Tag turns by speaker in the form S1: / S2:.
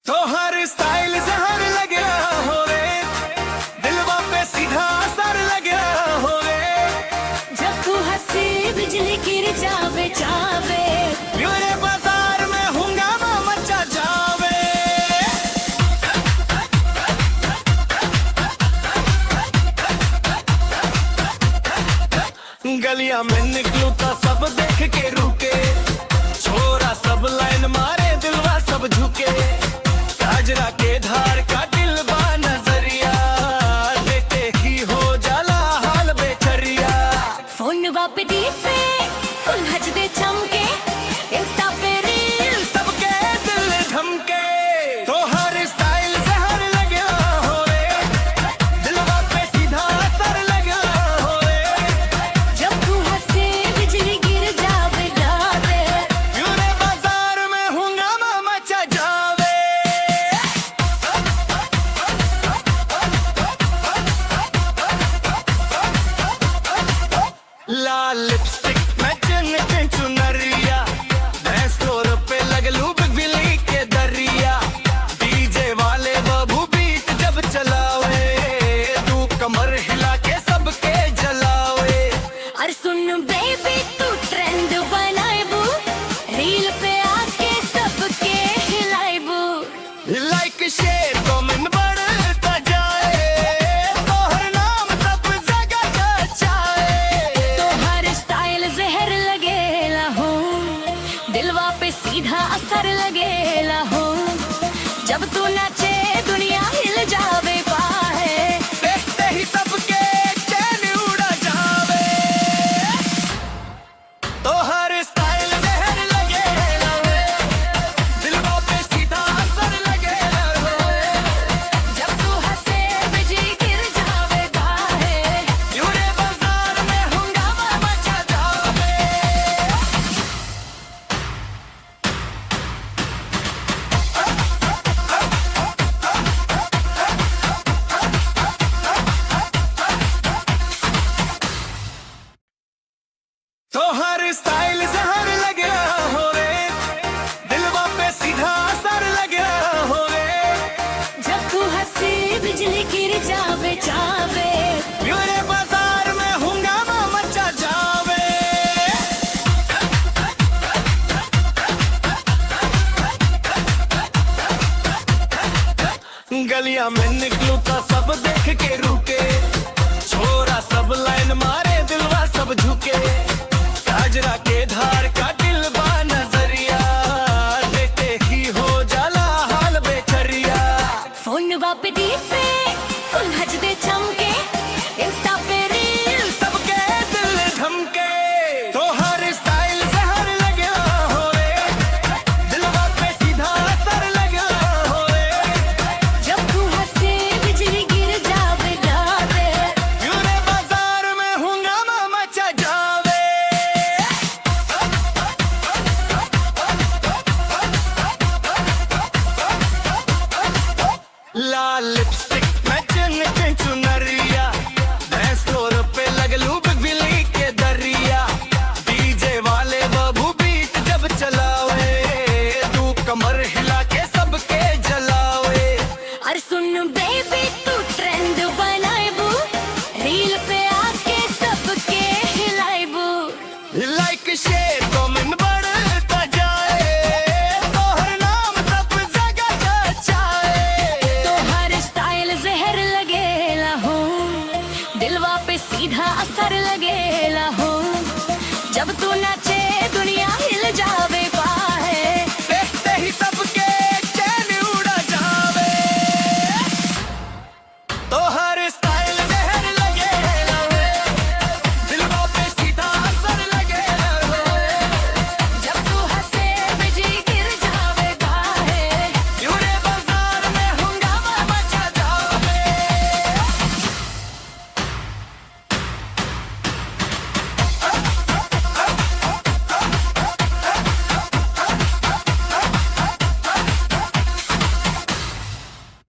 S1: तो हर स्टाइल जहर लगे हो रे, दिलवा पे सीधा असर लगे हो रे।
S2: जब तू हंसी बिजली गिर जावे जावे,
S1: मेरे बाजार में हंगामा मचा जावे। गलियां में निकलूं तो सब देख के रुके, छोरा सब लाइन मारे दिलवा सब झुके। काजरा के धार का दिल बा नजरिया, देते ही हो जाला हाल बेचरिया।
S2: फोन वापे दीपे फुल हज दे चमके, इंस्टा पे रील
S1: सबके दिल धमके। तो हर स्टाइल जहर लगे हो रे, दिलवा पे सीधा असर लगे हो रे।
S2: जब तू हंसी बिजली गिर जावे जावे,
S1: पूरे बाजार में हंगामा मचा जावे। लाल लिपस्टिक में चिन चुनरिया, डांस फ्लोर पे लगलू बिजली के दरिया। डीजे वाले बाबू बीट जब चलावे, तू कमर हिला के सबके जलावे।
S2: और सुन बेबी तू ट्रेंड बनाएबू, रील पे आके सबके हिलाएबू।
S1: लाइक शेयर कमेंट बढ़ता जाए, तो हर नाम सब जगह चर्चाए।
S2: तो हर स्टाइल जहर लगेला हो, दिलवा पे सीधा असर लगेला हो। जब तू नाचे दुनिया हिल जावे पाए,
S1: देखते ही सबके चैन उड़ा जावे। तो हर स्टाइल जहर लगे लवे, दिलवा पे सीधा असर लगे लवे।
S2: जब तू हंसे बिजली गिर जावे बाहे,
S1: पूरे बाजार में हंगामा मचा जावे। तो हर स्टाइल जहर लगे हो रे, दिलवा पे सीधा असर लगे हो रे।
S2: जब तू हंसी बिजली गिर जावे जावे,
S1: पूरे बाजार में हंगामा मचा जावे। गलियां में निकलूं तो सब देख के रुके, छोरा सब लाइन मारे दिलवा सब झुके। काजरा के धार